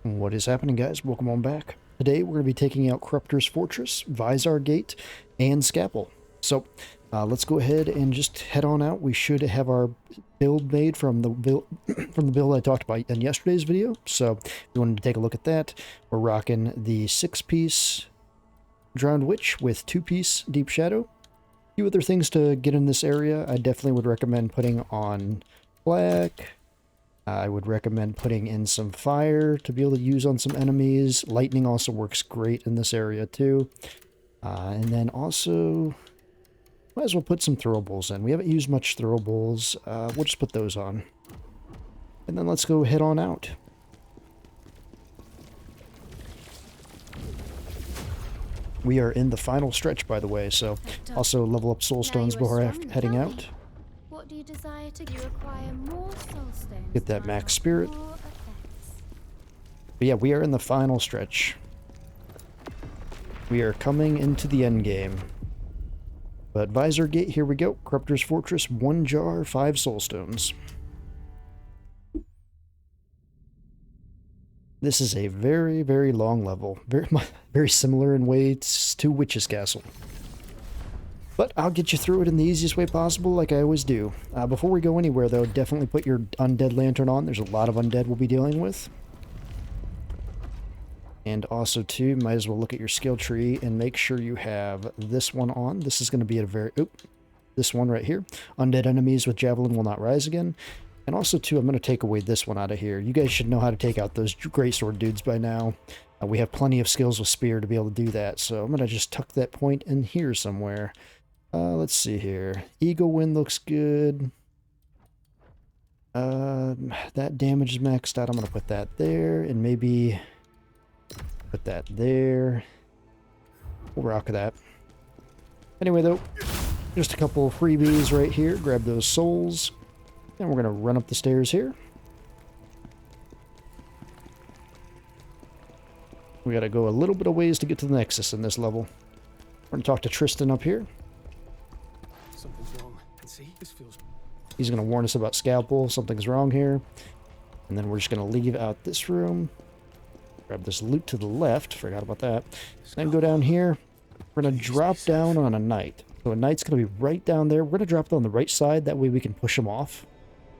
What is happening, guys? Welcome on back. Today we're going to be taking out Corruptor's Fortress, Vaisar Gate, and Skalpel. So let's go ahead and just head on out. We should have our build made from the build I talked about in yesterday's video. So if you wanted to take a look at that, we're rocking the 6-piece Drowned Witch with 2-piece Deep Shadow. A few other things to get in this area. I definitely would recommend putting on black. I would recommend putting in some fire to be able to use on some enemies. Lightning also works great in this area too. And then also, might as well put some throwables in. We haven't used much throwables. We'll just put those on. And then let's go head on out. We are in the final stretch, by the way, so also level up Soulstones before heading out. What do you desire to require more Soulstones? Get that max spirit. But yeah, we are in the final stretch. We are coming into the end game. But Vaisar Gate, here we go. Corruptor's Fortress, 1 jar, 5 Soulstones. This is a very, very long level. Very similar in ways to Witch's Castle. But I'll get you through it in the easiest way possible, like I always do. Before we go anywhere, though, definitely put your Undead Lantern on. There's a lot of Undead we'll be dealing with. And also, too, might as well look at your skill tree and make sure you have this one on. This is going to be at a very... this one right here. Undead enemies with Javelin will not rise again. And also, too, I'm going to take away this one out of here. You guys should know how to take out those greatsword dudes by now. We have plenty of skills with Spear to be able to do that. So I'm going to just tuck that point in here somewhere. Let's see here. Eagle Wind looks good. That damage is maxed out. I'm going to put that there. And maybe put that there. We'll rock that. Anyway, though, just a couple of freebies right here. Grab those souls. And we're going to run up the stairs here. We got to go a little bit of ways to get to the Nexus in this level. We're going to talk to Tristan up here. Something's wrong. See, this feels... He's going to warn us about Skalpel. Something's wrong here. And then we're just going to leave out this room. Grab this loot to the left. Forgot about that. Then go down here. We're going to drop down on a knight. So a knight's going to be right down there. We're going to drop it on the right side. That way we can push him off.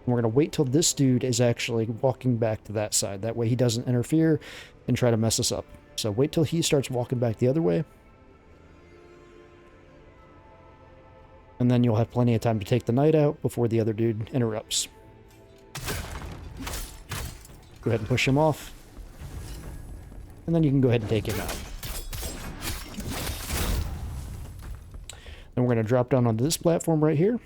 And we're going to wait till this dude is actually walking back to that side. That way he doesn't interfere and try to mess us up. So wait till he starts walking back the other way. And then you'll have plenty of time to take the knight out before the other dude interrupts. Go ahead and push him off. And then you can go ahead and take him out. Then we're going to drop down onto this platform right here.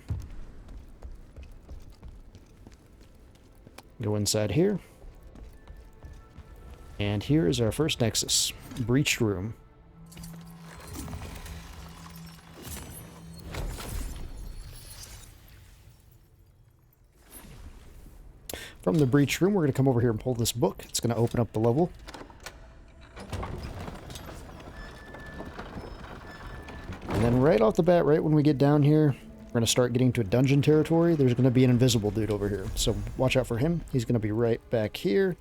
Go inside here. And here is our first Nexus. Breached Room. From the Breached Room, we're going to come over here and pull this book. It's going to open up the level. And then right off the bat, right when we get down here, we're going to start getting to a dungeon territory. There's going to be an invisible dude over here. So watch out for him. He's going to be right back here.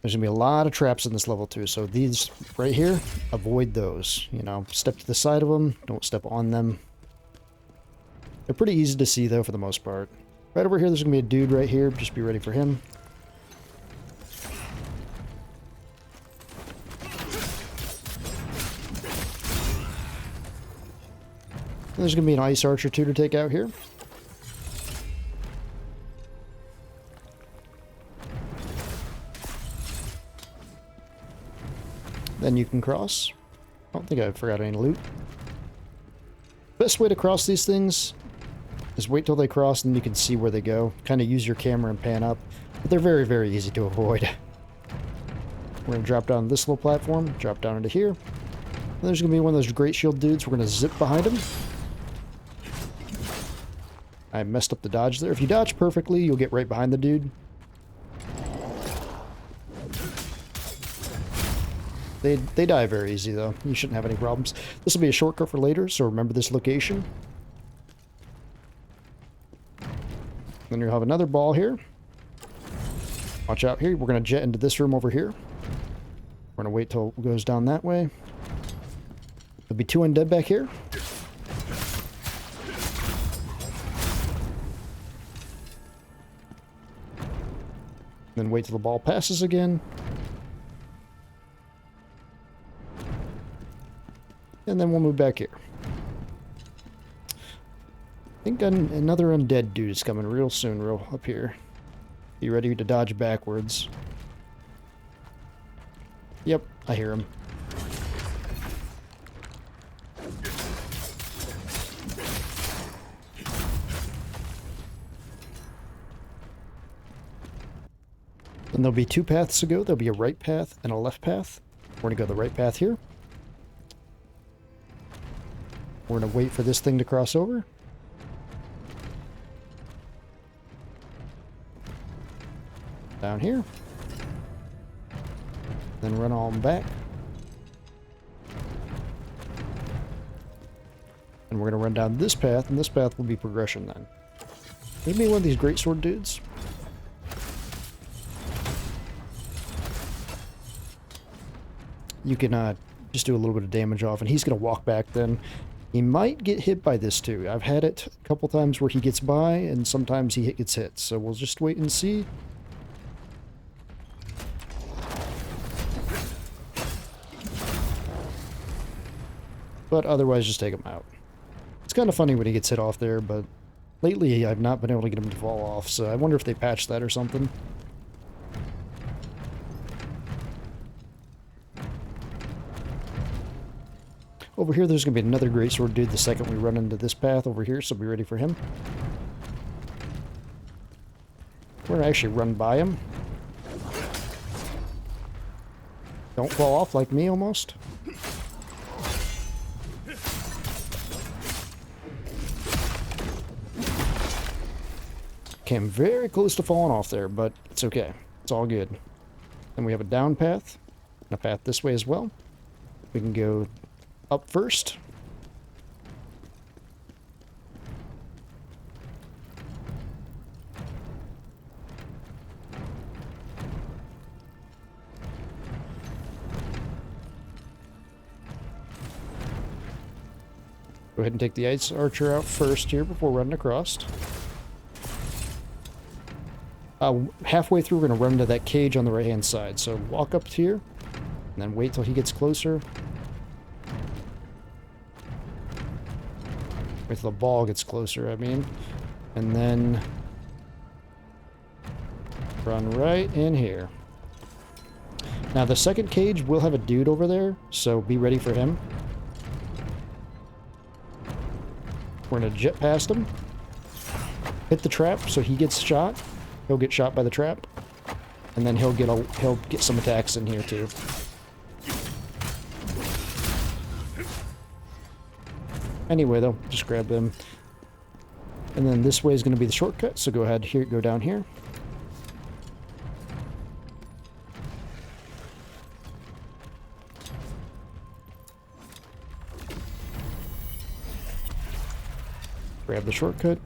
There's going to be a lot of traps in this level too, so these right here, avoid those. You know, step to the side of them, don't step on them. They're pretty easy to see though for the most part. Right over here, there's going to be a dude right here, just be ready for him. And there's going to be an ice archer too to take out here. Then you can cross. I don't think I forgot any loot. Best way to cross these things is wait till they cross and you can see where they go. Kind of use your camera and pan up. But they're very, very easy to avoid. We're going to drop down this little platform, drop down into here. And there's going to be one of those great shield dudes. We're going to zip behind him. I messed up the dodge there. If you dodge perfectly, you'll get right behind the dude. They die very easy, though. You shouldn't have any problems. This will be a shortcut for later, so remember this location. Then you'll have another ball here. Watch out here. We're going to jet into this room over here. We're going to wait till it goes down that way. There'll be 2 undead back here. Then wait till the ball passes again. And then we'll move back here. I think another undead dude is coming real soon, real up here. Be ready to dodge backwards. Yep, I hear him. And there'll be 2 paths to go. There'll be a right path and a left path. We're going to go the right path here. We're going to wait for this thing to cross over. Down here. Then run on back. And we're going to run down this path, and this path will be progression then. Maybe one of these greatsword dudes. You can just do a little bit of damage off, and he's going to walk back then. He might get hit by this too. I've had it a couple times where he gets by, and sometimes he gets hit. So we'll just wait and see. But otherwise, just take him out. It's kind of funny when he gets hit off there, but lately I've not been able to get him to fall off, so I wonder if they patched that or something. Over here, there's going to be another greatsword dude the second we run into this path over here, so be ready for him. We're going to actually run by him. Don't fall off like me, almost. Came very close to falling off there, but it's okay. It's all good. Then we have a down path, and a path this way as well. We can go up first. Go ahead and take the ice archer out first here before running across. Halfway through, we're going to run into that cage on the right-hand side. So walk up here, and then wait till he gets closer. Wait till the ball gets closer, I mean. And then run right in here. Now, the second cage will have a dude over there, so be ready for him. We're going to jet past him. Hit the trap so he gets shot. He'll get shot by the trap. And then he'll get some attacks in here too. Anyway, though, just grab them. And then this way is going to be the shortcut, so go ahead here, go down here. Grab the shortcut.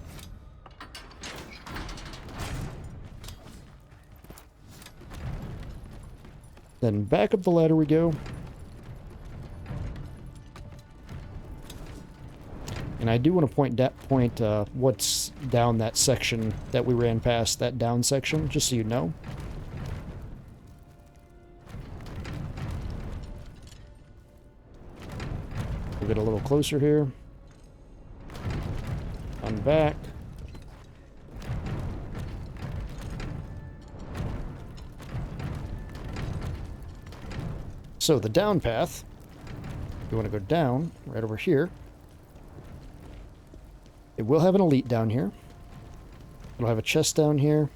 Then back up the ladder we go. And I do want to point what's down that section that we ran past, that down section, just so you know. We'll get a little closer here. On back. So the down path, you want to go down right over here. It will have an elite down here. It'll have a chest down here.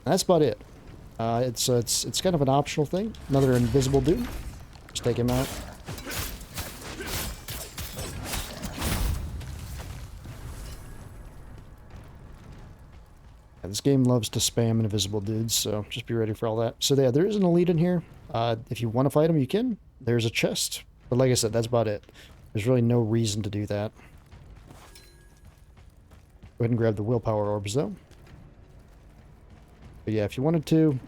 That's about it. It's kind of an optional thing. Another invisible dude. Just take him out. Yeah, this game loves to spam invisible dudes, so just be ready for all that. So yeah, there is an elite in here. If you want to fight him, you can. There's a chest. But like I said, that's about it. There's really no reason to do that. Go ahead and grab the willpower orbs, though. But yeah, if you wanted to,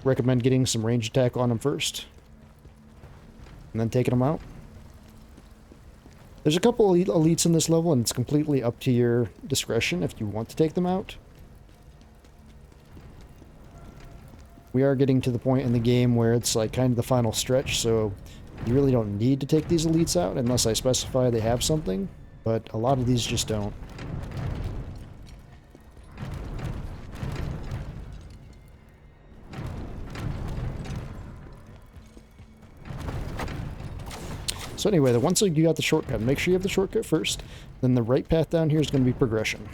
recommend getting some range attack on him first. And then taking him out. There's a couple elites in this level, and it's completely up to your discretion if you want to take them out. We are getting to the point in the game where it's like kind of the final stretch, so you really don't need to take these elites out unless I specify they have something, but a lot of these just don't. So anyway, once you got the shortcut, make sure you have the shortcut first. Then the right path down here is going to be progression.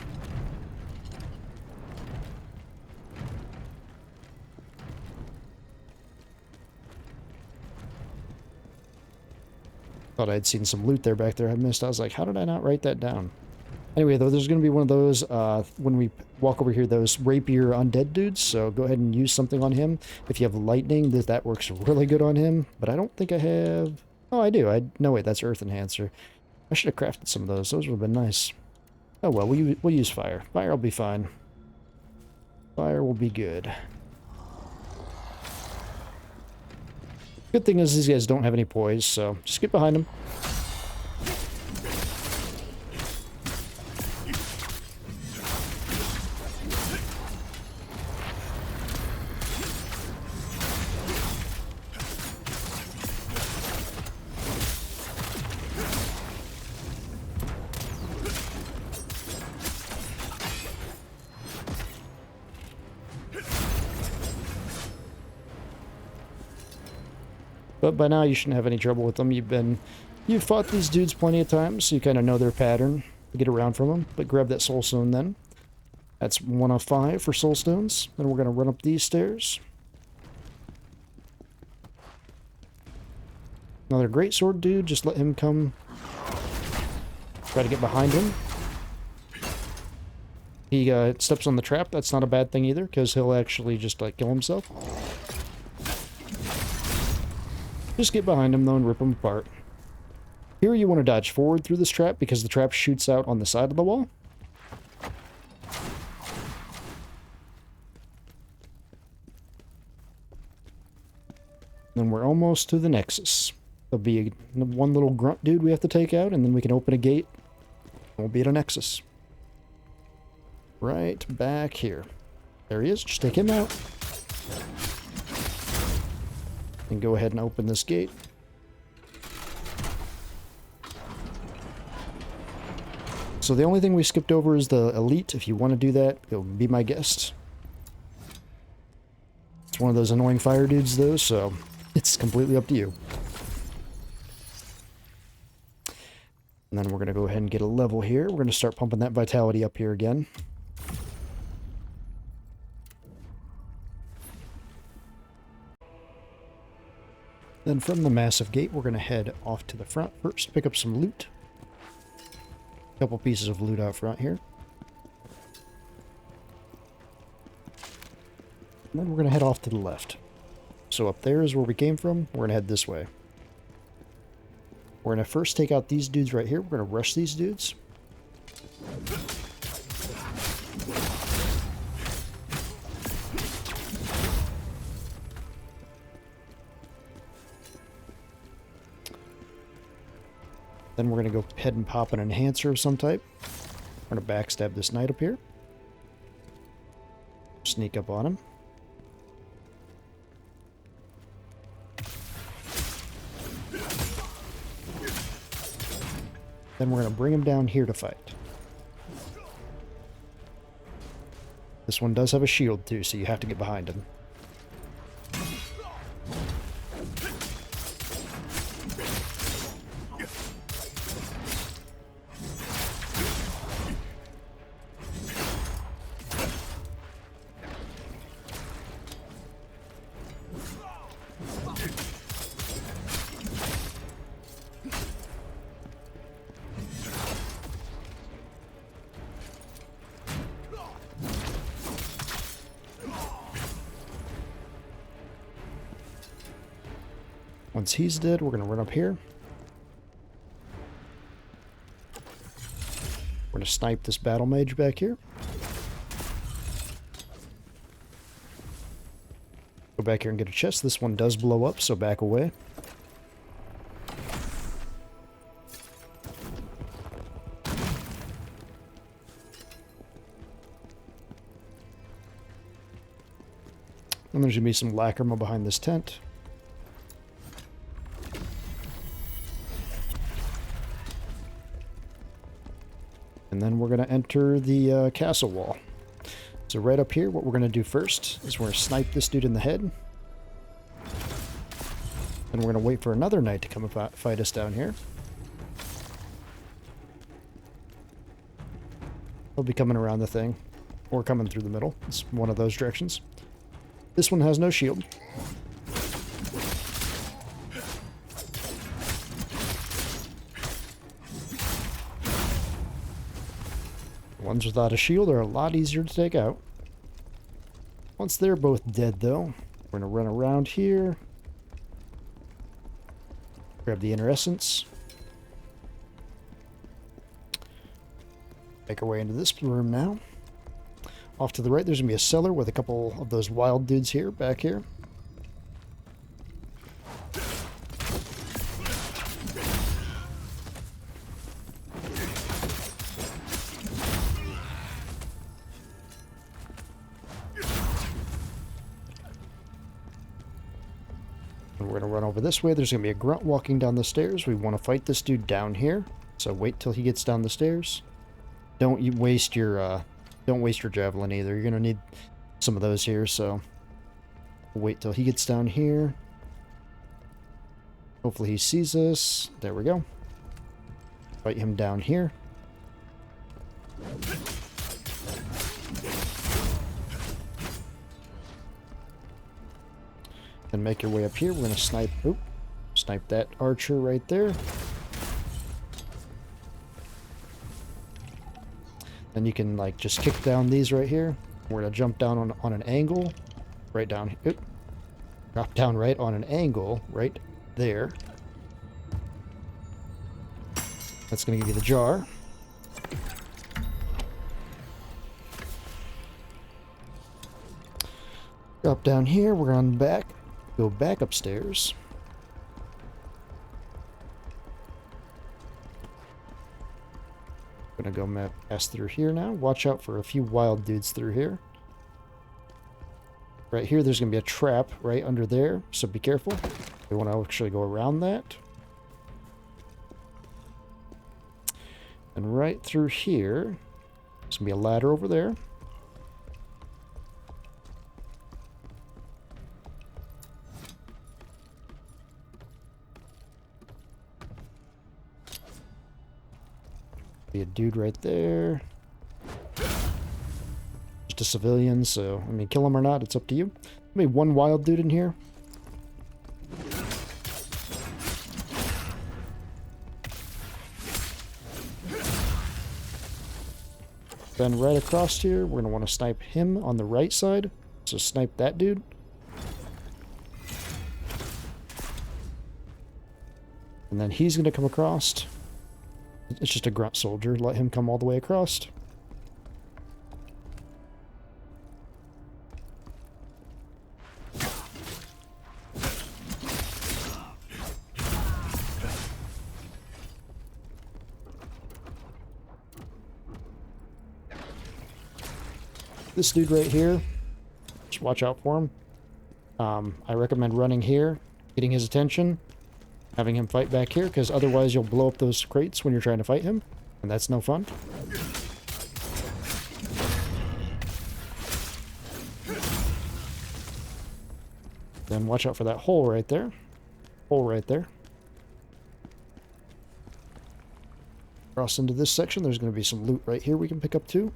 Thought I'd seen some loot there back there I missed. I was like, how did I not write that down? Anyway, though, there's going to be one of those, when we walk over here, those rapier undead dudes, so go ahead and use something on him. If you have lightning, that works really good on him, but I don't think I have... Oh, I do. No, wait, that's Earth Enhancer. I should have crafted some of those. Those would have been nice. Oh, well, we'll use fire. Fire will be fine. Fire will be good. Good thing is these guys don't have any poise, so just get behind them. But by now you shouldn't have any trouble with them. You've fought these dudes plenty of times, so you kind of know their pattern to get around from them. But grab that Soulstone then. That's 1 of 5 for Soulstones. Then we're going to run up these stairs. Another great sword dude, just let him come. Try to get behind him. He steps on the trap, that's not a bad thing either, because he'll actually just like kill himself. Just get behind him, though, and rip him apart. Here you want to dodge forward through this trap, because the trap shoots out on the side of the wall. Then we're almost to the Nexus. There'll be one little grunt dude we have to take out, and then we can open a gate. And we'll be at a Nexus. Right back here. There he is. Just take him out. And go ahead and open this gate. So the only thing we skipped over is the elite. If you want to do that, go be my guest. It's one of those annoying fire dudes though, so it's completely up to you. And then we're going to go ahead and get a level here. We're going to start pumping that vitality up here again. Then from the massive gate, we're going to head off to the front first, pick up some loot. A couple pieces of loot out front here. And then we're going to head off to the left. So up there is where we came from. We're going to head this way. We're going to first take out these dudes right here. We're going to rush these dudes. Then we're going to go ahead and pop an enhancer of some type. We're going to backstab this knight up here. Sneak up on him. Then we're going to bring him down here to fight. This one does have a shield too, so you have to get behind him. Once he's dead, we're going to run up here. We're going to snipe this battle mage back here. Go back here and get a chest. This one does blow up, so back away. And there's going to be some lacrima behind this tent. And then we're going to enter the castle wall. So right up here, what we're going to do first is we're going to snipe this dude in the head. And we're going to wait for another knight to come and fight us down here. He'll be coming around the thing, or coming through the middle. It's one of those directions. This one has no shield. Ones without a shield are a lot easier to take out. Once they're both dead, though, we're going to run around here. Grab the inner essence. Make our way into this room now. Off to the right, there's going to be a cellar with a couple of those wild dudes here, back here. And we're going to run over this way. There's going to be a grunt walking down the stairs. We want to fight this dude down here, so wait till he gets down the stairs. Don't waste your javelin either. You're going to need some of those here, so wait till he gets down here. Hopefully he sees us. There we go. Fight him down here. And make your way up here. We're going to snipe that archer right there. Then you can like just kick down these right here. We're going to jump down on an angle. Right down here. Drop down right on an angle right there. That's going to give you the jar. Drop down here. We're on back. Go back upstairs. Gonna go pass through here now. Watch out for a few wild dudes through here. Right here, there's gonna be a trap right under there, so be careful. We want to actually go around that. And right through here, there's gonna be a ladder over there. Be a dude right there. Just a civilian, so I mean, kill him or not, it's up to you. Maybe one wild dude in here. Then right across here, we're gonna want to snipe him on the right side. So snipe that dude. And then he's gonna come across. It's just a grunt soldier. Let him come all the way across. This dude right here, just watch out for him. I recommend running here, getting his attention, having him fight back here, because otherwise you'll blow up those crates when you're trying to fight him, and that's no fun. Then watch out for that hole right there. Hole right there. Cross into this section, there's going to be some loot right here we can pick up too.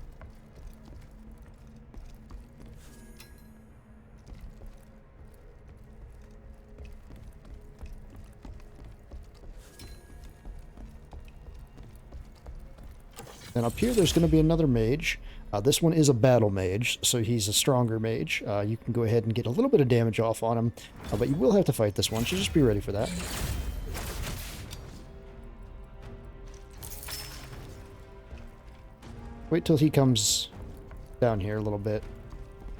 And up here, there's going to be another mage. This one is a battle mage, so he's a stronger mage. You can go ahead and get a little bit of damage off on him, but you will have to fight this one, so just be ready for that. Wait till he comes down here a little bit.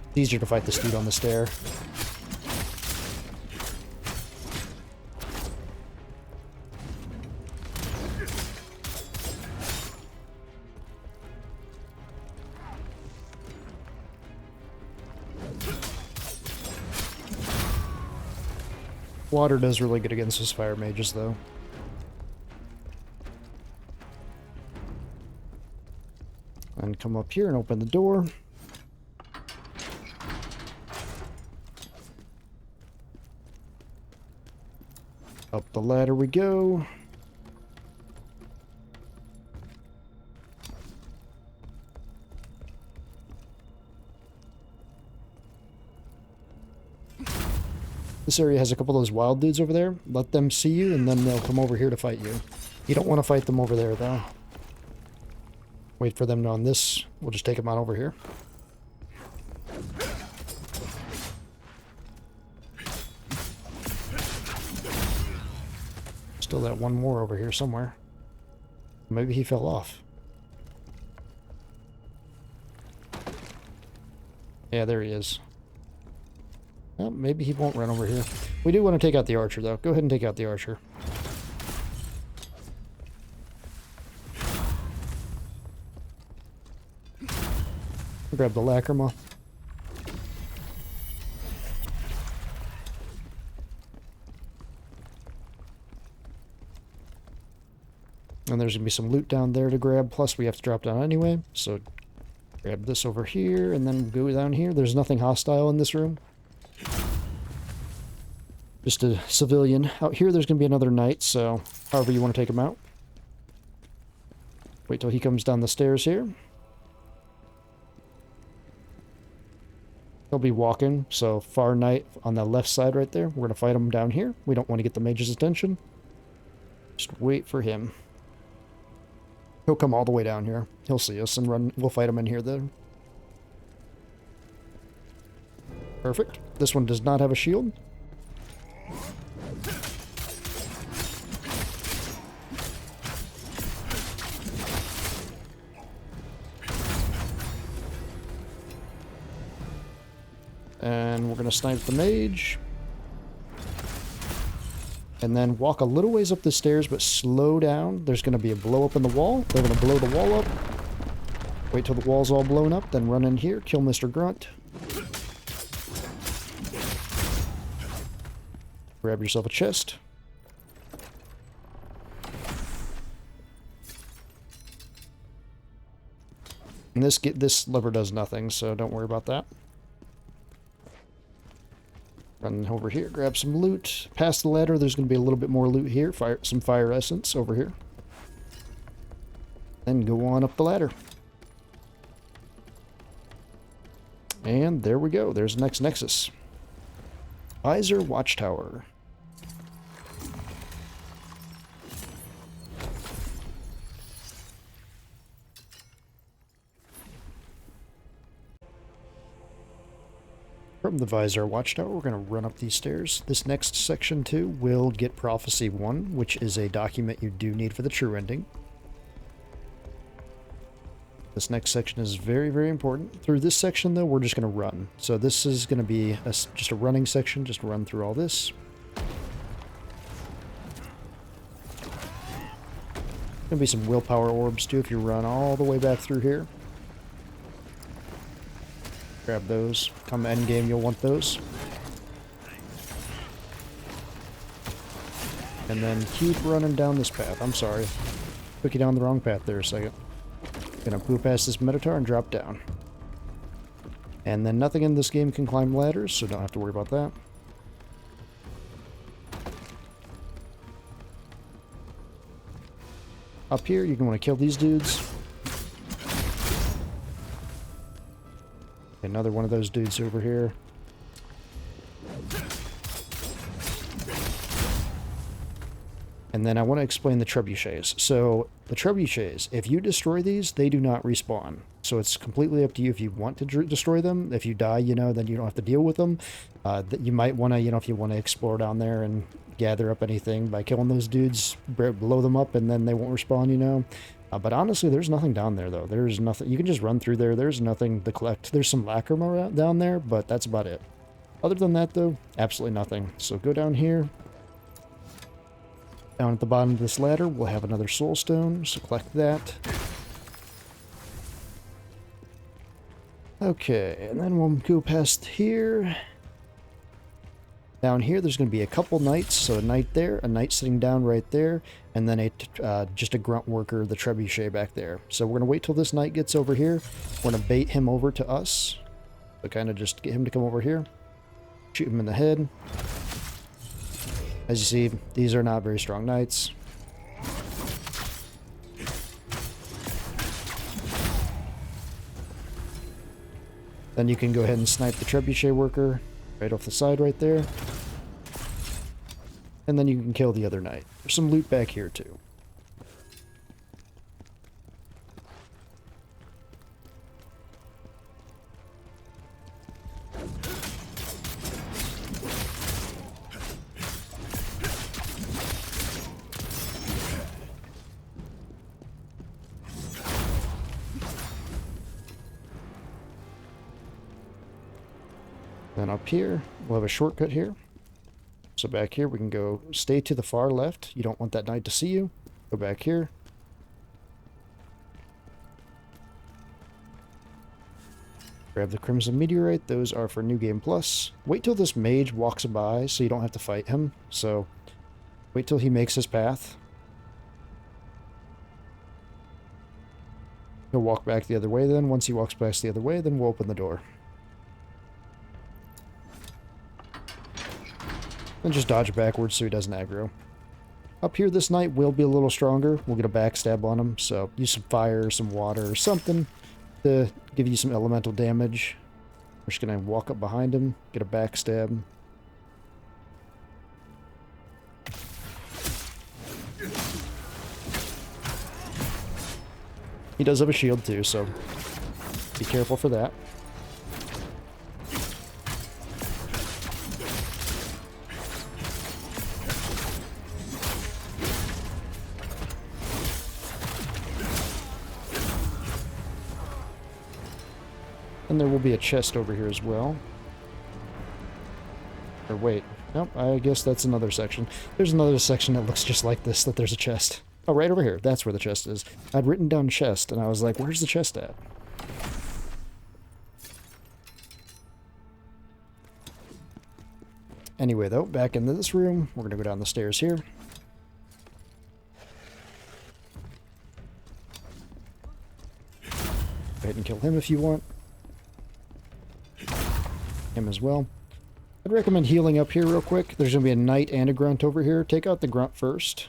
It's easier to fight this dude on the stair. Water does really good against those fire mages, though. And come up here and open the door. Up the ladder we go. This area has a couple of those wild dudes over there. Let them see you, and then they'll come over here to fight you. You don't want to fight them over there, though. Wait for them on this. We'll just take them on over here. Still that one more over here somewhere. Maybe he fell off. Yeah, there he is. Well, maybe he won't run over here. We do want to take out the archer, though. Go ahead and take out the archer. Grab the lacrima. And there's going to be some loot down there to grab, plus we have to drop down anyway, so grab this over here, and then go down here. There's nothing hostile in this room. Just a civilian. Out here there's going to be another knight, so however you want to take him out. Wait till he comes down the stairs here. He'll be walking, so far knight on the left side right there. We're going to fight him down here. We don't want to get the mage's attention. Just wait for him. He'll come all the way down here. He'll see us and run. We'll fight him in here then. Perfect. This one does not have a shield. And we're going to snipe the mage. And then walk a little ways up the stairs, but slow down. There's going to be a blow up in the wall. They're going to blow the wall up. Wait till the wall's all blown up, then run in here, kill Mr. Grunt. Grab yourself a chest. And this lever does nothing, so don't worry about that. Run over here, grab some loot. Past the ladder, there's going to be a little bit more loot here. Some fire essence over here. Then go on up the ladder. And there we go. There's the next nexus. Vaisar Watchtower. From the Vaisar Watchtower, we're going to run up these stairs. This next section, too, will get Prophecy 1, which is a document you do need for the true ending. This next section is very, very important. Through this section, though, we're just going to run. So this is going to be just a running section, just run through all this. Going to be some willpower orbs, too, if you run all the way back through here. Grab those. Come endgame, you'll want those. And then keep running down this path. I'm sorry. Took you down the wrong path there a second. Gonna poop past this Minotaur and drop down. And then nothing in this game can climb ladders, so don't have to worry about that. Up here, you're going to want to kill these dudes. Another one of those dudes over here. And then I want to explain the trebuchets. So the trebuchets, if you destroy these, they do not respawn. So it's completely up to you if you want to destroy them. If you die, you know, then you don't have to deal with them. That you might want to, you know, if you want to explore down there and gather up anything by killing those dudes, blow them up, and then they won't respawn, you know. But honestly, there's nothing down there, though. There's nothing. You can just run through there. There's nothing to collect. There's some lacrima down there, but that's about it. Other than that, though, absolutely nothing. So go down here. Down at the bottom of this ladder, we'll have another Soulstone, so collect that. Okay, and then we'll go past here. Down here, there's going to be a couple knights, so a knight there, a knight sitting down right there, and then just a grunt worker, the trebuchet back there. So we're going to wait till this knight gets over here. We're going to bait him over to us. So kind of just get him to come over here. Shoot him in the head. As you see, these are not very strong knights. Then you can go ahead and snipe the trebuchet worker right off the side right there. And then you can kill the other knight. There's some loot back here too. Then up here, we'll have a shortcut here. So back here, we can go stay to the far left. You don't want that knight to see you. Go back here. Grab the Crimson Meteorite. Those are for New Game Plus. Wait till this mage walks by so you don't have to fight him. So wait till he makes his path. He'll walk back the other way then. Once he walks past the other way, then we'll open the door. And just dodge backwards so he doesn't aggro. Up here, this knight will be a little stronger. We'll get a backstab on him, so use some fire, some water, or something to give you some elemental damage. We're just going to walk up behind him, get a backstab. He does have a shield too, so be careful for that. And there will be a chest over here as well. Or wait, nope, I guess that's another section. There's another section that looks just like this, that there's a chest. Oh, right over here, that's where the chest is. I'd written down chest, and I was like, where's the chest at? Anyway, though, back into this room, we're going to go down the stairs here. Go ahead and kill him if you want. Him as well. I'd recommend healing up here real quick. There's going to be a knight and a grunt over here. Take out the grunt first.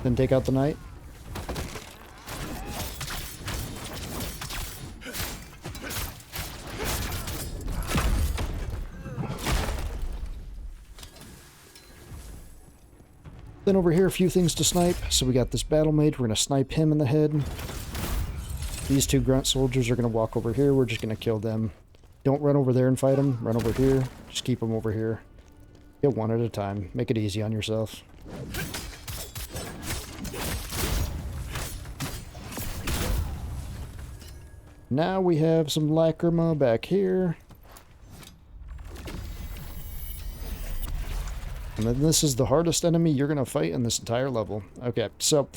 Then take out the knight. Then over here, a few things to snipe. So we got this battle mage. We're going to snipe him in the head. These two grunt soldiers are going to walk over here. We're just going to kill them. Don't run over there and fight them. Run over here. Just keep them over here. Get one at a time. Make it easy on yourself. Now we have some lacrima back here. And then this is the hardest enemy you're going to fight in this entire level. Okay, so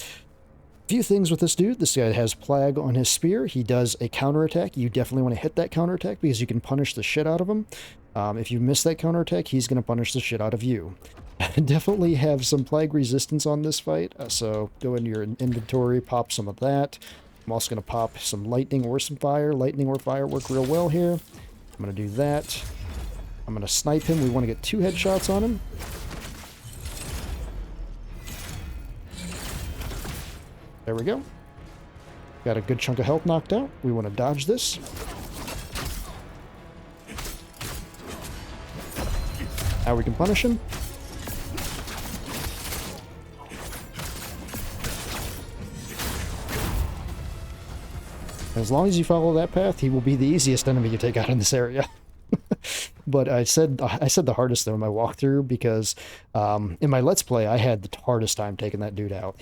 few things with this dude. This guy has Plague on his spear. He does a counterattack. You definitely want to hit that counterattack because you can punish the shit out of him. If you miss that counterattack, he's going to punish the shit out of you. Definitely have some Plague resistance on this fight, so go into your inventory, pop some of that. I'm also going to pop some lightning or some fire. Lightning or fire work real well here. I'm going to do that. I'm going to snipe him. We want to get 2 headshots on him. There we go. Got a good chunk of health knocked out. We want to dodge this. Now we can punish him. As long as you follow that path, he will be the easiest enemy you take out in this area. But I said the hardest though in my walkthrough because in my Let's Play I had the hardest time taking that dude out.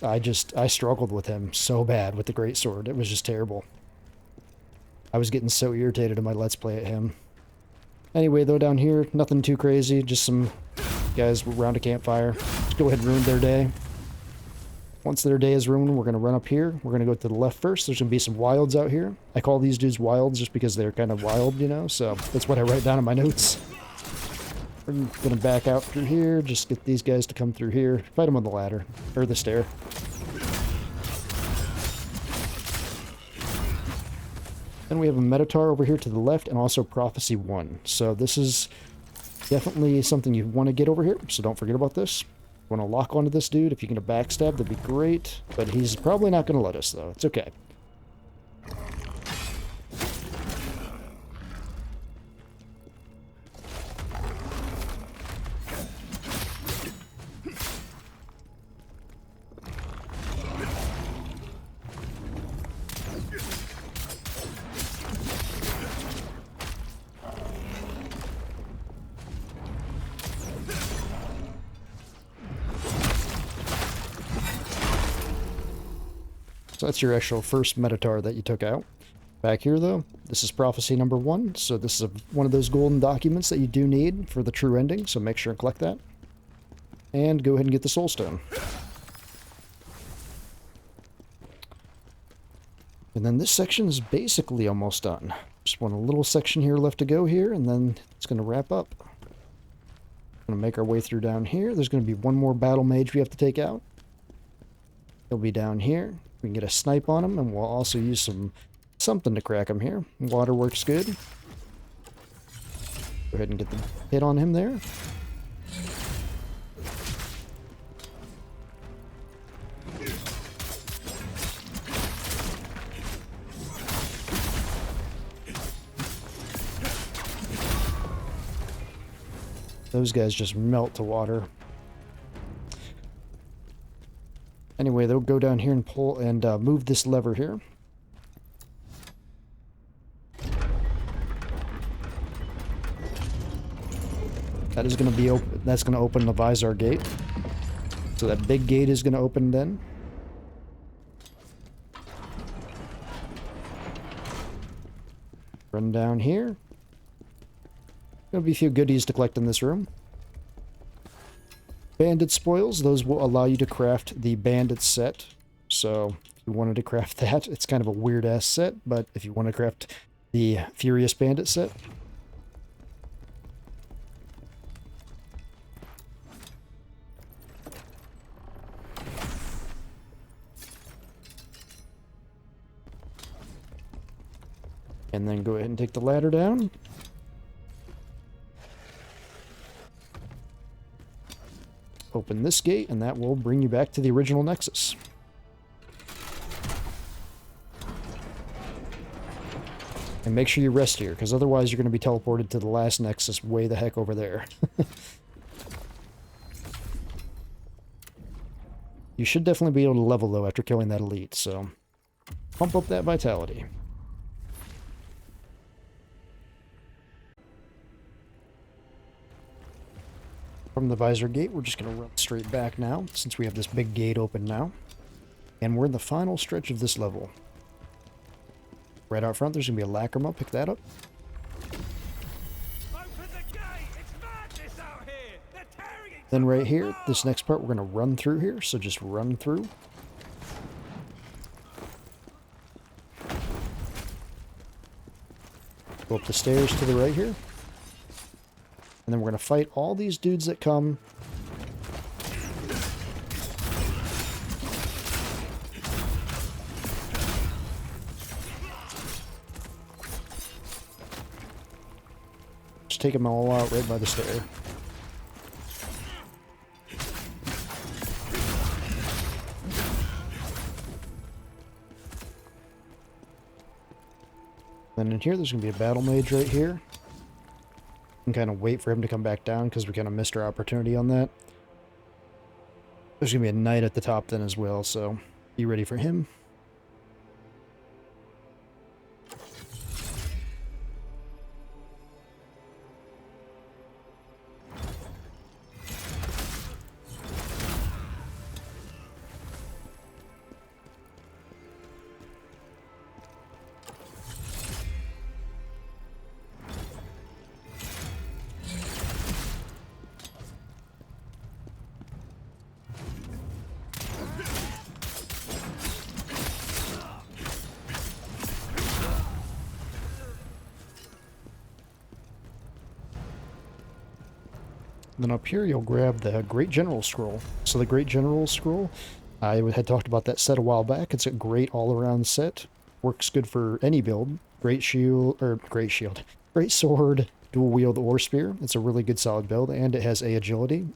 I struggled with him so bad with the greatsword. It was just terrible. I was getting so irritated in my Let's Play at him. Anyway, though, down here, nothing too crazy. Just some guys around a campfire. Just go ahead and ruin their day. Once their day is ruined, we're going to run up here. We're going to go to the left first. There's going to be some wilds out here. I call these dudes wilds just because they're kind of wild, you know? So that's what I write down in my notes. We're going to back out through here. Just get these guys to come through here. Fight them on the ladder. Or the stair. Then we have a Minotaur over here to the left, and also Prophecy 1. So this is definitely something you want to get over here, so don't forget about this. Want to lock onto this dude. If you can backstab, that'd be great. But he's probably not going to let us, though. It's okay. So that's your actual first Minotaur that you took out. Back here, though, this is Prophecy number 1. So this is one of those golden documents that you do need for the true ending. So make sure and collect that. And go ahead and get the Soulstone. And then this section is basically almost done. Just one little section here left to go here, and then it's going to wrap up. Going to make our way through down here. There's going to be one more battle mage we have to take out. He'll be down here. We can get a snipe on him, and we'll also use something to crack him here. Water works good. Go ahead and get the hit on him there. Those guys just melt to water. Anyway, they'll go down here and pull and move this lever here. That is going to be open. That's going to open the Vaisar gate. So that big gate is going to open then. Run down here. There'll be a few goodies to collect in this room. Bandit spoils, those will allow you to craft the bandit set. So if you wanted to craft that, it's kind of a weird ass set, but if you want to craft the Furious Bandit set. And then go ahead and take the ladder down. Open this gate, and that will bring you back to the original Nexus. And make sure you rest here, because otherwise you're going to be teleported to the last Nexus way the heck over there. You should definitely be able to level, though, after killing that elite, so pump up that vitality. From the Vaisar gate, we're just going to run straight back now, since we have this big gate open now. And we're in the final stretch of this level. Right out front, there's going to be a lacrima. Pick that up. Open the gate! It's madness out here! They're tearing each Then right other here, apart! this next part, we're going to run through here. So just run through. Go up the stairs to the right here. And then we're going to fight all these dudes that come. Just take them all out right by the stair. Then in here, there's going to be a battle mage right here. And kind of wait for him to come back down because we kind of missed our opportunity on that. There's going to be a knight at the top then as well, so be ready for him. Then up here, you'll grab the Great General Scroll. So the Great General Scroll, I had talked about that set a while back. It's a great all-around set. Works good for any build. Great sword, dual wield or spear. It's a really good solid build, and it has agility.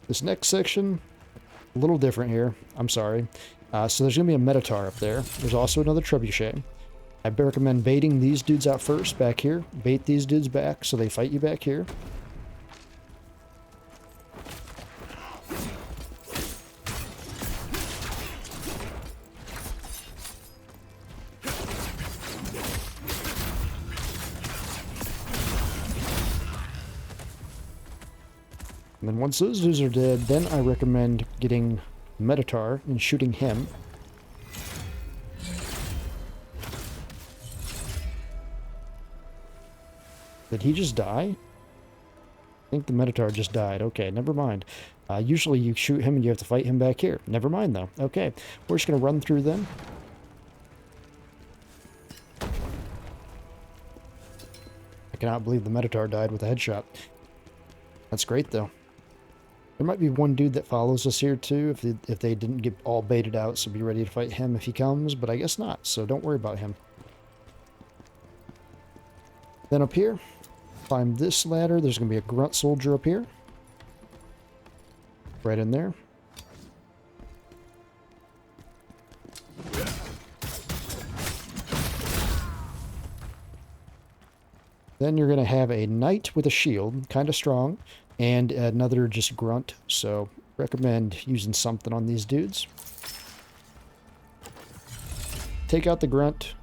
This next section, a little different here. I'm sorry. So there's going to be a Minotaur up there. There's also another Trebuchet. I recommend baiting these dudes out first, back here. Bait these dudes back so they fight you back here. And then once those dudes are dead, then I recommend getting Minotaur and shooting him. Did he just die? I think the Minotaur just died. Okay, never mind. Usually you shoot him and you have to fight him back here. Never mind, though. Okay, we're just going to run through them. I cannot believe the Minotaur died with a headshot. That's great, though. There might be one dude that follows us here, too, if they didn't get all baited out, so be ready to fight him if he comes, but I guess not, so don't worry about him. Then up here, climb this ladder. There's going to be a grunt soldier up here. Right in there. Then you're going to have a knight with a shield, kind of strong, and another just grunt, so recommend using something on these dudes. Take out the grunt.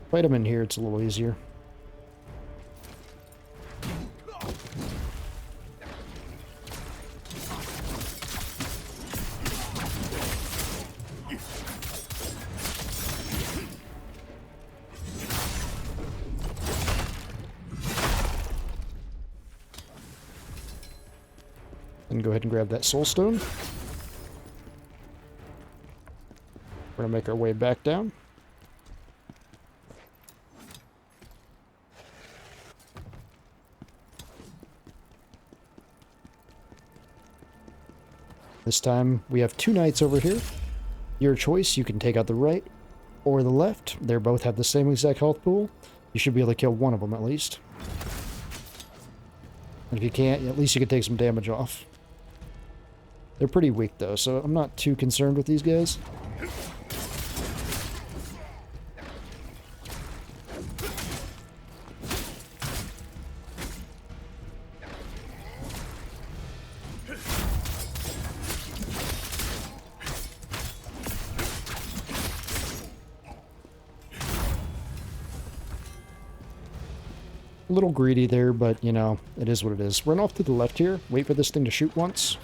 Fight them in here, it's a little easier. And go ahead and grab that Soulstone. We're going to make our way back down. This time we have two knights over here. Your choice, you can take out the right or the left. They both have the same exact health pool. You should be able to kill one of them at least. And if you can't, at least you can take some damage off. They're pretty weak though, so I'm not too concerned with these guys. A little greedy there, but, you know, it is what it is. Run off to the left here. Wait for this thing to shoot once.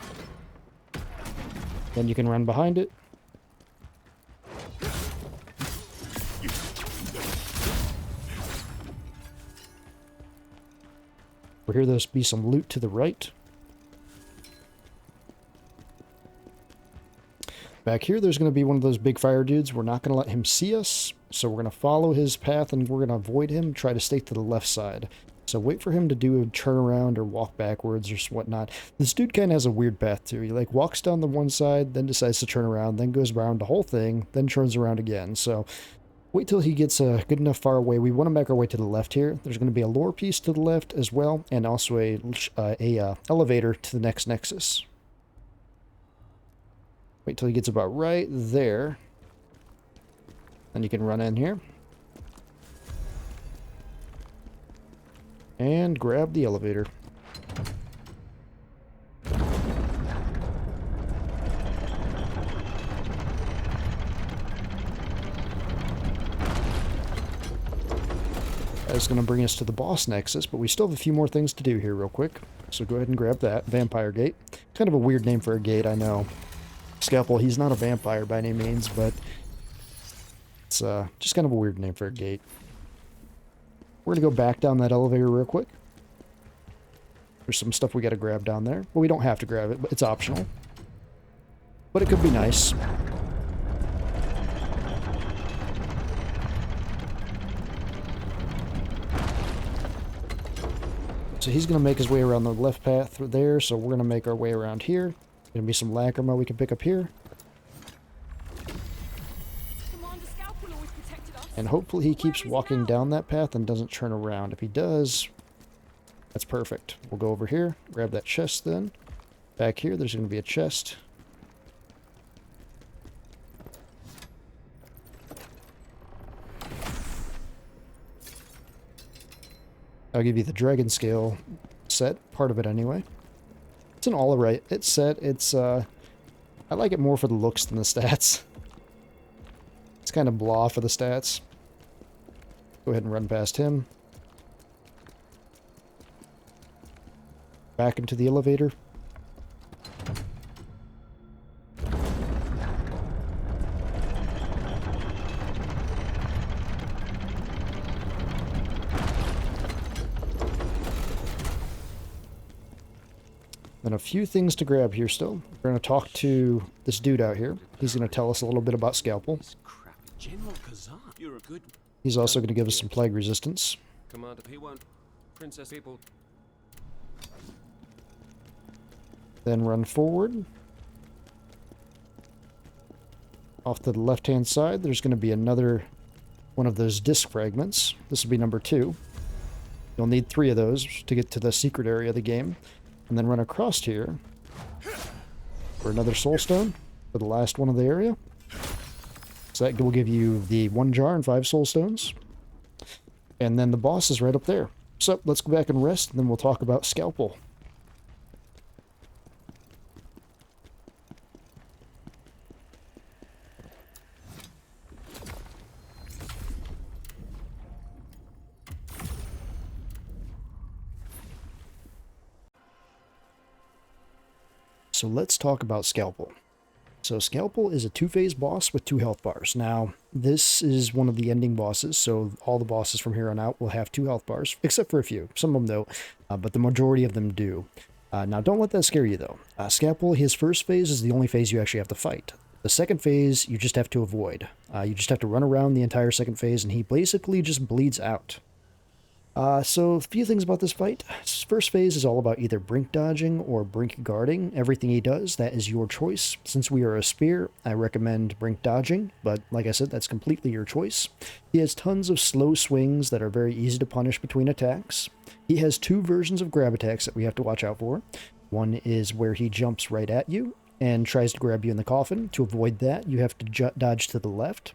Then you can run behind it. Over here, there's be some loot to the right. Back here, there's going to be one of those big fire dudes. We're not going to let him see us, so we're going to follow his path and we're going to avoid him, try to stay to the left side. So wait for him to do a turnaround or walk backwards or whatnot. This dude kind of has a weird path too. He like walks down the one side, then decides to turn around, then goes around the whole thing, then turns around again. So wait till he gets good enough far away. We want to make our way to the left here. There's going to be a lore piece to the left as well, and also a elevator to the next nexus. Wait till he gets about right there. Then you can run in here. And grab the elevator. That's going to bring us to the boss nexus, but we still have a few more things to do here real quick. So go ahead and grab that. Vampire Gate. Kind of a weird name for a gate, I know. Skalpel, he's not a vampire by any means, but it's just kind of a weird name for a gate. We're going to go back down that elevator real quick. There's some stuff we got to grab down there. Well, we don't have to grab it, but it's optional. but it could be nice. So he's going to make his way around the left path through there, so we're going to make our way around here. There's going to be some lacrima we can pick up here. Commander Skalpel always protected us. And hopefully he keeps walking down that path and doesn't turn around. If he does, that's perfect. We'll go over here, grab that chest then. Back here, there's going to be a chest. I'll give you the dragon scale set, part of it anyway. It's an alright. It's set. It's, I like it more for the looks than the stats. It's kind of blah for the stats. Go ahead and run past him. Back into the elevator. Then a few things to grab here still. We're going to talk to this dude out here. He's going to tell us a little bit about Skalpel. General Khazan, you're a good... He's also going to give us some plague resistance. Commander, he won't. Princess people. Then run forward. Off to the left-hand side, there's going to be another one of those disc fragments. This will be number 2. You'll need 3 of those to get to the secret area of the game. And then run across here for another Soulstone for the last one of the area. So that will give you the 1 jar and 5 Soulstones. And then the boss is right up there. So let's go back and rest, and then we'll talk about Skalpel. So let's talk about Skalpel. So Skalpel is a 2-phase boss with 2 health bars. Now, this is one of the ending bosses, so all the bosses from here on out will have 2 health bars, except for a few. Some of them don't, but the majority of them do. Now, don't let that scare you, though. Skalpel, his first phase is the only phase you actually have to fight. The second phase, you just have to avoid. You just have to run around the entire second phase, and he basically just bleeds out. So a few things about this fight. His first phase is all about either brink dodging or brink guarding. Everything he does, that is your choice. Since we are a spear, I recommend brink dodging, but like I said, that's completely your choice. He has tons of slow swings that are very easy to punish between attacks. He has 2 versions of grab attacks that we have to watch out for. One is where he jumps right at you and tries to grab you in the coffin. To avoid that, you have to dodge to the left.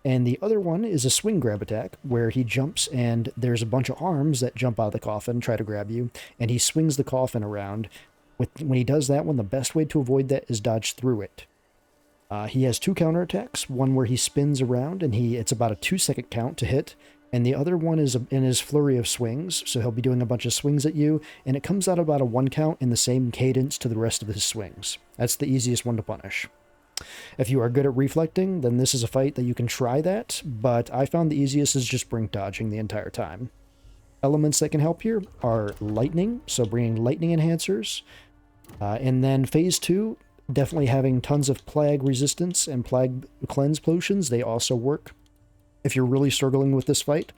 And the other one is a swing grab attack, where he jumps and there's a bunch of arms that jump out of the coffin, try to grab you, and he swings the coffin around. When he does that one, the best way to avoid that is dodge through it. He has 2 counterattacks, one where he spins around, and it's about a 2-second count to hit, and the other one is in his flurry of swings, so he'll be doing a bunch of swings at you, and it comes out about a 1 count in the same cadence to the rest of his swings. That's the easiest one to punish. If you are good at reflecting, then this is a fight that you can try that, but I found the easiest is just brink dodging the entire time. Elements that can help here are lightning, so bringing lightning enhancers, and then phase 2, definitely having tons of plague resistance and plague cleanse potions. They also work. If you're really struggling with this fight,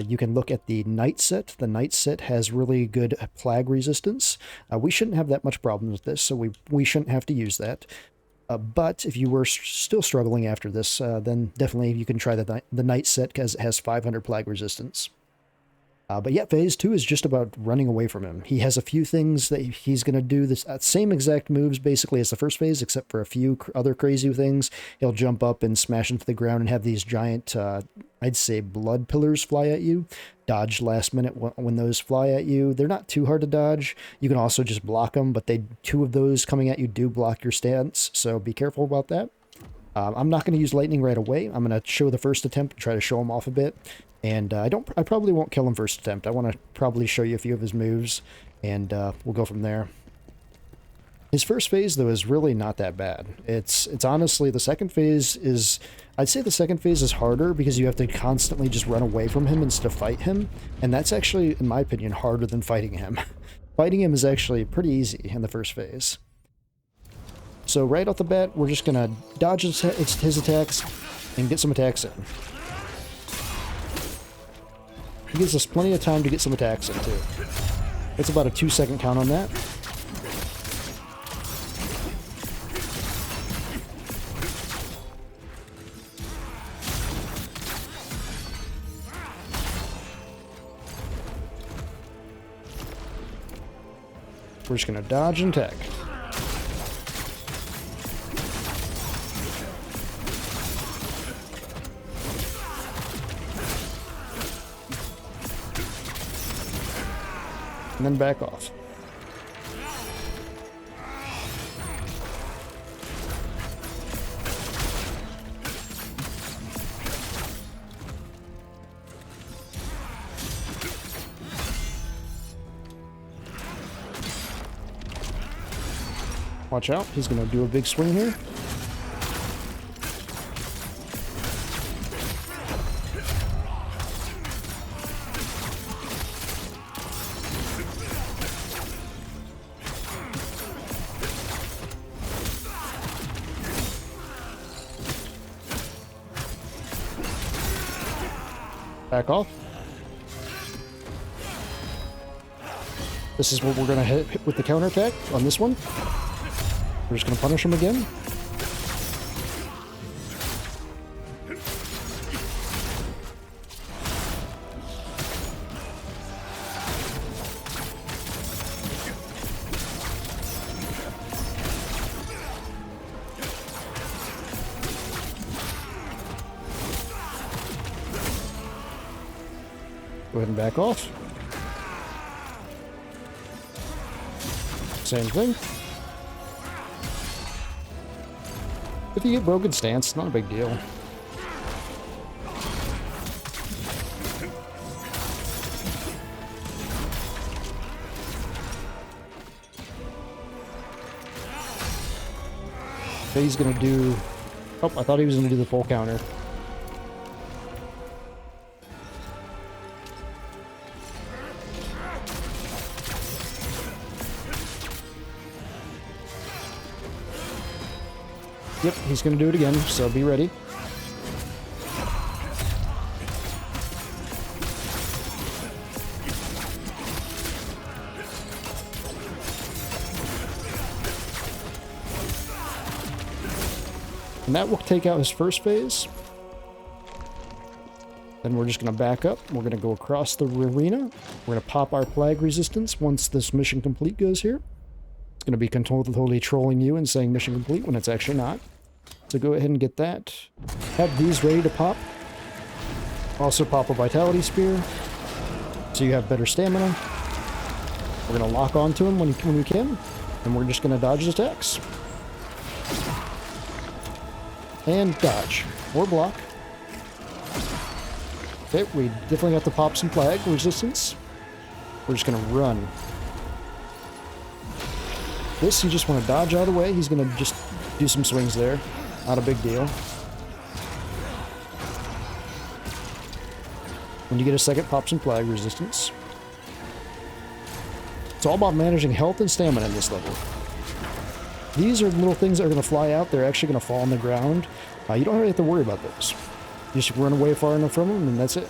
you can look at the Knight set. The Knight set has really good plague resistance. We shouldn't have that much problem with this, so we shouldn't have to use that. But if you were still struggling after this, then definitely you can try the Knight set because it has 500 plague resistance. But yeah, phase 2 is just about running away from him. He has a few things that he's going to do, this same exact moves basically as the first phase, except for a few other crazy things. He'll jump up and smash into the ground and have these giant, I'd say, blood pillars fly at you. Dodge last minute when those fly at you. They're not too hard to dodge. You can also just block them, but 2 of those coming at you do block your stance, so be careful about that. I'm not going to use lightning right away. I'm going to show the first attempt and try to show him off a bit. And I probably won't kill him first attempt. I want to probably show you a few of his moves, and we'll go from there. His first phase, though, is really not that bad. It's honestly, the second phase is... I'd say the second phase is harder because you have to constantly just run away from him instead of fight him. And that's actually, in my opinion, harder than fighting him. Fighting him is actually pretty easy in the first phase. So right off the bat, we're just gonna dodge his attacks and get some attacks in. He gives us plenty of time to get some attacks in too. It's about a 2-second count on that. We're just gonna dodge and attack. And then back off. Watch out, he's gonna do a big swing here. Back off. This is what we're gonna hit with the counterattack on this one. We're just going to punish him again. Go ahead and back off. Same thing. If you get broken stance, it's not a big deal. Okay, he's gonna do... Oh, I thought he was gonna do the full counter. Yep, he's going to do it again, so be ready. And that will take out his first phase. Then we're just going to back up. We're going to go across the arena. We're going to pop our plague resistance once this mission complete goes here. It's going to be totally trolling you and saying mission complete when it's actually not. So go ahead and get that. Have these ready to pop. Also pop a Vitality Spear, so you have better stamina. We're going to lock onto him when we can, and we're just going to dodge his attacks. And dodge. Or block. Okay, we definitely have to pop some plague resistance. We're just going to run. This, you just want to dodge out of the way. He's going to just do some swings there. Not a big deal. When you get a second, pop some plague resistance. It's all about managing health and stamina in this level. These are little things that are going to fly out. They're actually going to fall on the ground. You don't really have to worry about those. You just run away far enough from them, and that's it.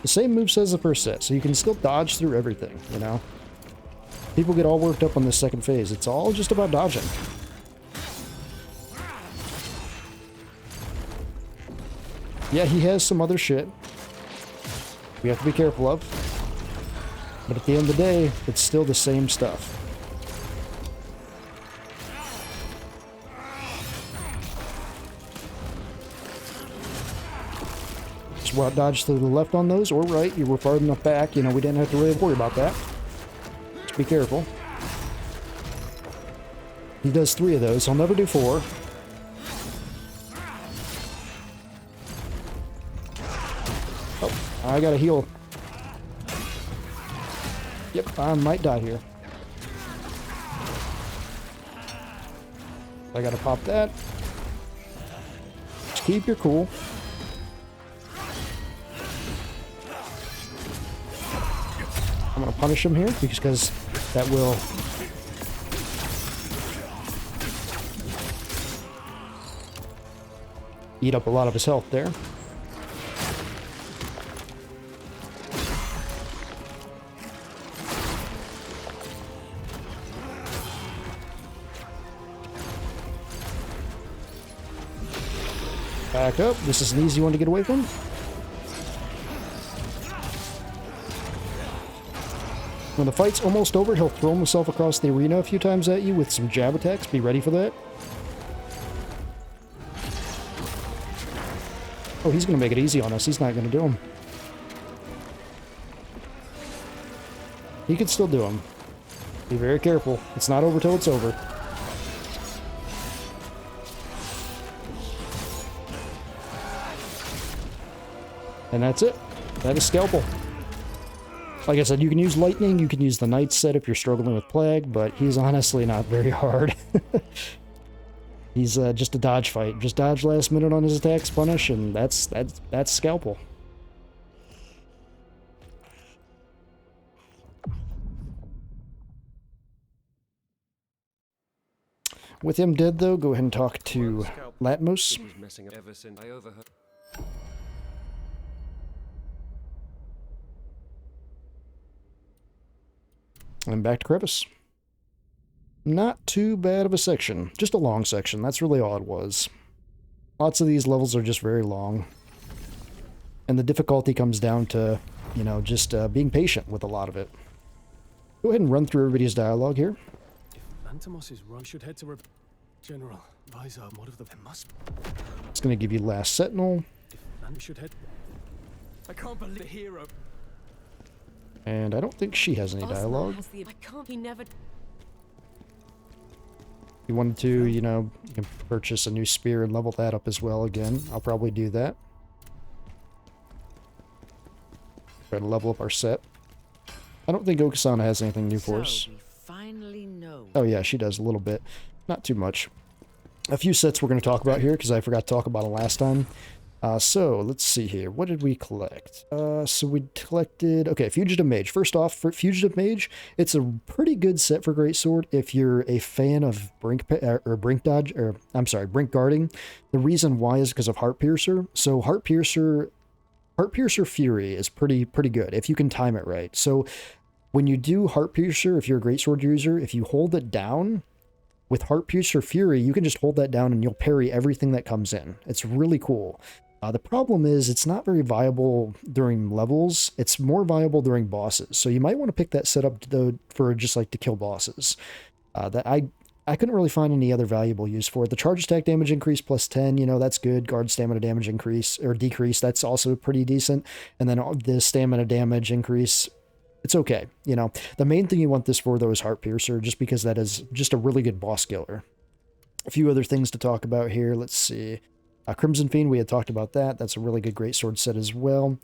The same moveset as the first set, so you can still dodge through everything, you know? People get all worked up on this second phase. It's all just about dodging. Yeah, he has some other shit we have to be careful of. But at the end of the day, it's still the same stuff. Just dodge to the left on those, or right. You were far enough back, you know, we didn't have to really worry about that. Just be careful. He does 3 of those. He'll never do 4. Oh, I gotta heal. Yep, I might die here. I gotta pop that. Just keep your cool. going to punish him here because that will eat up a lot of his health there. Back up. This is an easy one to get away from. When the fight's almost over, he'll throw himself across the arena a few times at you with some jab attacks. Be ready for that. Oh, he's going to make it easy on us. He's not going to do him. He can still do him. Be very careful. It's not over till it's over. And that's it. That is Skalpel. Like I said, you can use Lightning, you can use the Knight set if you're struggling with Plague, but he's honestly not very hard. He's just a dodge fight. Just dodge last minute on his attacks, punish, and that's Skalpel. With him dead, though, go ahead and talk to Latmos. And back to Crevice. Not too bad of a section. Just a long section. That's really all it was. Lots of these levels are just very long. And the difficulty comes down to, you know, just being patient with a lot of it. Go ahead and run through everybody's dialogue here. If Lantimos is wrong, should head to General Vaisar. What of the must? It's going to give you Last Sentinel. If Lantimos should head. I can't believe the hero. And I don't think she has any dialogue. You wanted to, you know, you can purchase a new spear and level that up as well again. I'll probably do that. Try to level up our set. I don't think Okasana has anything new for us. Oh yeah, she does a little bit. Not too much. A few sets we're going to talk about here because I forgot to talk about it last time. So, let's see here. What did we collect? So we collected... Okay, Fugitive Mage. First off, for Fugitive Mage, it's a pretty good set for Greatsword if you're a fan of Brink Guarding. The reason why is because of Heart Piercer. So Heart Piercer Fury is pretty good if you can time it right. So when you do Heart Piercer, if you're a Greatsword user, if you hold it down with Heart Piercer Fury, you can just hold that down and you'll parry everything that comes in. It's really cool. The problem is it's not very viable during levels. It's more viable during bosses. So you might want to pick that setup though for just like to kill bosses. That I couldn't really find any other valuable use for it. The charge attack damage increase plus 10, you know, that's good. Guard stamina damage increase or decrease, that's also pretty decent. And then the stamina damage increase, it's okay. You know, the main thing you want this for though is Heart Piercer, just because that is just a really good boss killer. A few other things to talk about here. Let's see. Crimson Fiend, we had talked about that. That's a really good greatsword set as well.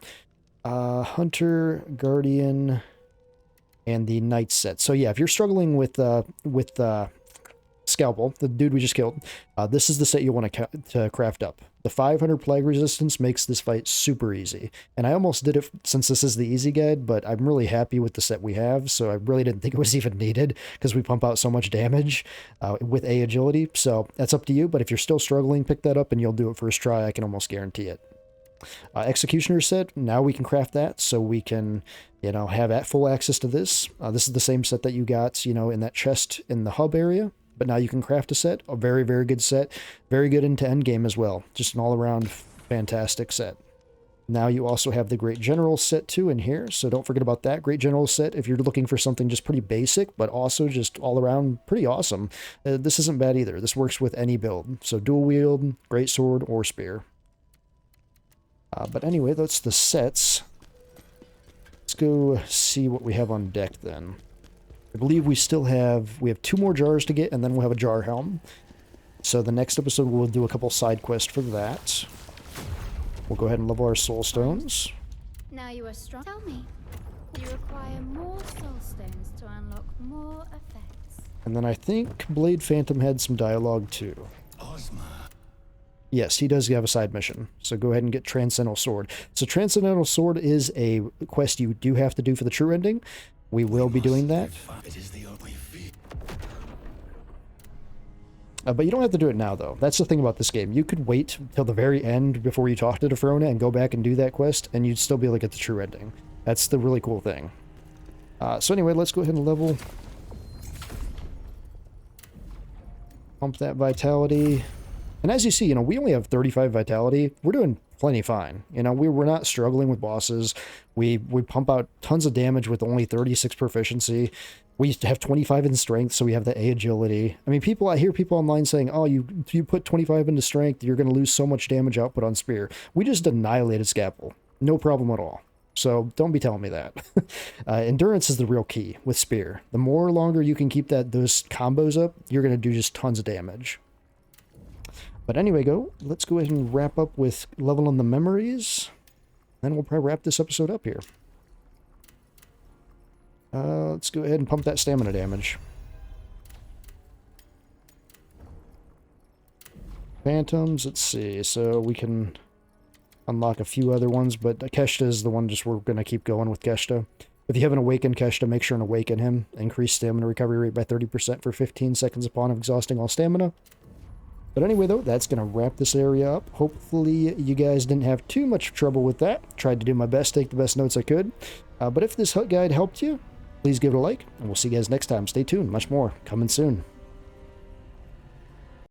Hunter, Guardian, and the Knight set. So yeah, if you're struggling with Skalpel, the dude we just killed, this is the set you want to craft up. The 500 plague resistance makes this fight super easy. And I almost did it since this is the easy guide, but I'm really happy with the set we have, so I really didn't think it was even needed because we pump out so much damage with A agility. So that's up to you, but if you're still struggling, pick that up and you'll do it first try. I can almost guarantee it. Executioner set, now we can craft that so we can, you know, have full access to this. This is the same set that you got, you know, in that chest in the hub area. But now you can craft a set, a very, very good set. Very good into endgame as well. Just an all-around fantastic set. Now you also have the Great General set too in here, so don't forget about that. Great General set if you're looking for something just pretty basic, but also just all-around pretty awesome. This isn't bad either. This works with any build. So dual wield, great sword, or spear. But anyway, that's the sets. Let's go see what we have on deck then. I believe we have 2 more jars to get, and then we'll have a jar helm. So the next episode we'll do a couple side quests for that. We'll go ahead and level our Soulstones. Now you are strong. Tell me, you require more Soulstones to unlock more effects. And then I think Blade Phantom had some dialogue too. Yes, he does have a side mission. So go ahead and get Transcendental Sword. So Transcendental Sword is a quest you do have to do for the true ending. we will be doing that. But you don't have to do it now, though. That's the thing about this game. You could wait till the very end before you talk to Defrona and go back and do that quest, and you'd still be able to get the true ending. That's the really cool thing. So anyway, let's go ahead and level. Pump that vitality. And as you see, you know, we only have 35 vitality. We're doing plenty fine. You know, we're not struggling with bosses. We pump out tons of damage with only 36 proficiency. We have 25 in strength, so we have the A agility. I mean, I hear people online saying, oh, you put 25 into strength, you're going to lose so much damage output on Spear. We just annihilated Skalpel. No problem at all. So don't be telling me that. Endurance is the real key with Spear. The more longer you can keep those combos up, you're going to do just tons of damage. But anyway, let's go ahead and wrap up with leveling the memories. Then we'll probably wrap this episode up here. Let's go ahead and pump that stamina damage. Phantoms, let's see. So we can unlock a few other ones, but Keshta is the one we're going to keep going with Keshta. If you haven't awakened Keshta, make sure and awaken him. Increase stamina recovery rate by 30% for 15 seconds upon exhausting all stamina. But anyway, though, that's going to wrap this area up. Hopefully you guys didn't have too much trouble with that. Tried to do my best, take the best notes I could. But if this guide helped you, please give it a like, and we'll see you guys next time. Stay tuned. Much more coming soon.